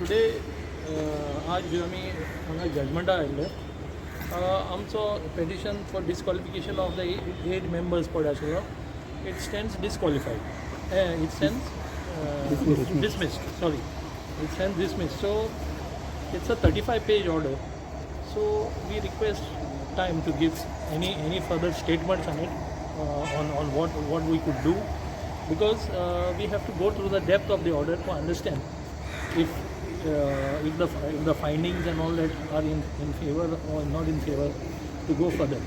Today आज आमी हांगा जजमेंटा आयिल्ले आमचो petition for disqualification of the 8 members पळय आशिल्लो it stands disqualified it stands dismissed sorry it stands dismissed. So it's a 35-page order, so we request time to give any further statements on it, on what we could do, because we have to go through the depth of the order to understand if the findings and all that are in favor or not in favor to go further.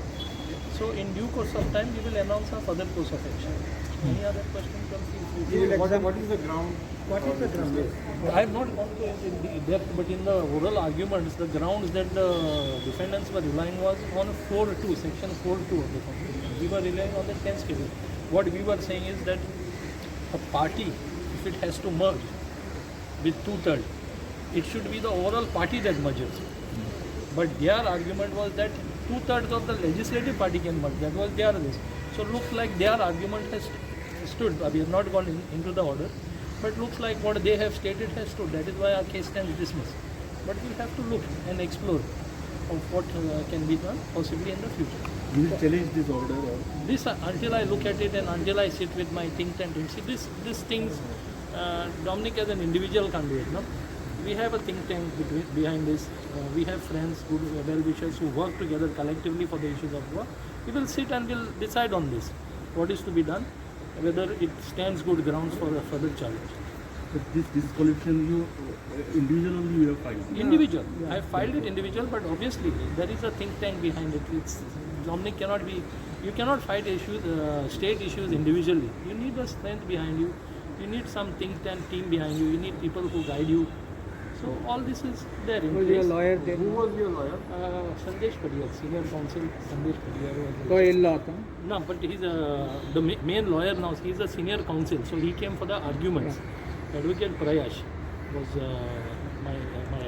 So in due course of time we will announce a further course of action. Any other questions? What is the ground? What is the ground? I have not gone to it in depth, but in the oral arguments, the grounds that the defendants were relying was on 4.2, section 4.2 of the Constitution. We were relying on the 10th schedule. What we were saying is that a party, if it has to merge with 2/3, it should be the overall party that merges. But their argument was that 2/3 of the legislative party can merge. That was their risk. So looks like their argument has stood. We have not gone into the order, but looks like what they have stated has stood. That is why our case stands dismissed. But we have to look and explore of what can be done possibly in the future. You will challenge this order? Or? This until I look at it and until I sit with my think tank team. See, this things, Dominic as an individual can't do it, no? We have a think tank behind this. We have friends, good well-wishers who work together collectively for the issues of war. We will sit and we'll decide on this. What is to be done, whether it stands good grounds for a further challenge. But this disqualification you individual only you have filed? Individual. I have filed it individual, but obviously there is a think tank behind it. It's Dominic cannot be. You cannot fight issues, state issues individually. You need a strength behind you. You need some think tank team behind you. You need people who guide you. So all this is there in Was place. your lawyer there? Who was your lawyer? Sandesh Padiyar, senior counsel. Sandesh Padiyar was. तो इल्ला होता No, but he's the main lawyer now. He's a senior counsel, so he came for the arguments. Advocate Prayash was my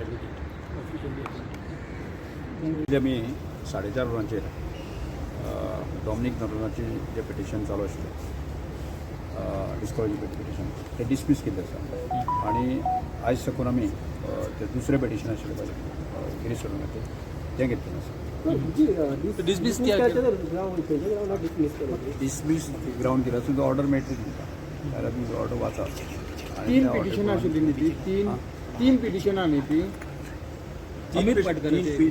advocate, officially. उद्या मी 4:30 वरांचेर Dominic नरोनाची जे petition चालू आशिल्लें डिस्क्वॉलिफिकेशन petition ते dismiss केल्लें आसा आनी आयज साकून आमी ते दुसरें पिटिशन आशिल्लें पळय गिरीश नरोनाचें तें घेतलें आसा. Dismiss डिसमीस ग्रावंड केला सो ऑर्डर मेळटली तुमकां जाल्यार तुमची ऑर्डर वाचा. तीन पिटिशन आशिल्ली न्ही ती तीन पिटिशनां न्ही ती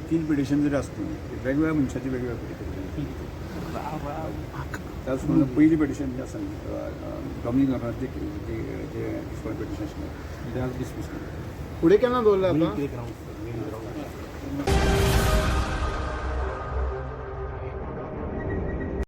तीन पिटिशन जरी आसली वेगवेगळ्या मनशाची वेगवेगळ्या पिटिशन त्याच म्हणून पयलीं पिटिशन जें आसा डॉमिनिक नरोनाचें जे डिस्क्वॉलिफिकेशन आशिल्लें तें आज डिसमीस केलें. फुडें केन्ना दवरलें आतां?